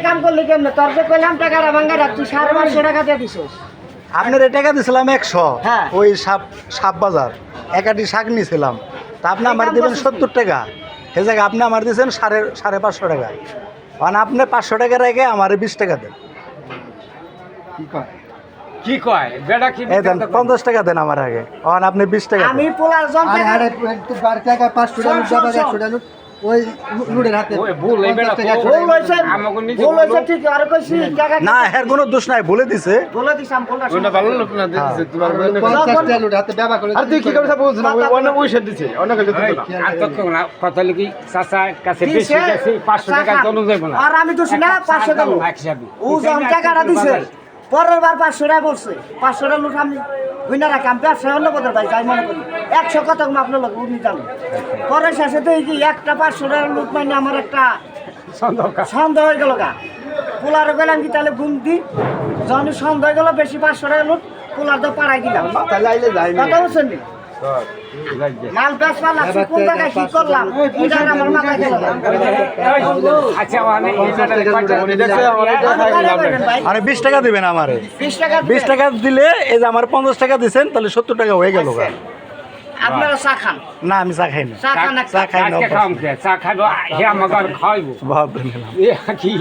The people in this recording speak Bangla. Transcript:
কাম করলি কেমনে? তোর যে কইলাম টাকাটা ভাঙ্গা রাখ, তুই 550 টাকা দিয়ে দিছিস। আপনার এই টাকা দিছিলাম 100 হ্যাঁ। ওই সাপ বাজার একাটি শাক নিয়েছিলাম তা আপনি আমার দিবেন 70 টাকা সে জায়গায় আপনি আমার দিয়েছেন 550 টাকা মানে আপনি 500 টাকার আগে আমার 20 টাকা দেন কি কয় বেটা কি এই দেন 50 টাকা দেন আমার আগে কারণ আপনি 20 টাকা আমি দেন। পোলার জন আরে টাকা আরে তুই বার টাকা 500 টাকা শোন, শোন, 100 টাকা ওই লুডের হাতে ওই ভুল এই বেটা 50 টাকা তো- ভুল হইছে, আমাকে নিজে ভুল হইছে বলো। ঠিক, আর কইছি টাকা না এর কোনো দোষ নাই বলে দিছে বলে দিছাম পোলার ওইটা ভালো লোক না দিতেছে তোমার 50 টাকা লুডের হাতে ব্যবহার করে আর তুই কি করে বুঝছ না ওই অন্য পয়সা দিছে অন্য কিছু দিত না আর তো কোন কথা লিখি চাচার কাছে দিছে, বেশি গেছে 500 টাকা চাচা, জন্য যাইব না আর আমি দোষী না, 500 দেবো। একসাথে ও যখন টাকাটা দিছে পরের বার 500 টাকা পড়ছে, 500 টাকা লুট আমি বুঝনা রাখি, আমি ব্যবসায় অন্য পদের ভাই যাই মনে করি 100 কত আপনার লোক উনি জানেন। পরে শেষে তো এই কি একটা 500 টাকা লুট মানে আমার একটা সন্দেহ হয়ে গেল গা। পোলার গেলাম কি তাহলে গুণ দি, যখন সন্দেহ হয়ে গেল বেশি 500 টাকা লুট, পোলার তো পাড়াই দিলাম। তাহলে আইলে যাই না কথা বলছেন নি? মাল বেচবা লাগছে, কোন জায়গায় কি করলাম এটা আমার মাথায় গেল না। আচ্ছা মানে উনি দেখছে আমার এটা খাই লাভ নাই ভাই, মানে 20 টাকা দিবেন আমারে 20 টাকা 20 টাকা দিলে এই যে আমার 50 টাকা দিছেন তাহলে 70 টাকা হয়ে গেল গা। আপনারা চা খান, না আমি চা খাই না চা খান একটা। চা খাই না আজকে খাম কে চা খাবো হে আমাকে খাইবো ভাব ধন্যবাদ এ কি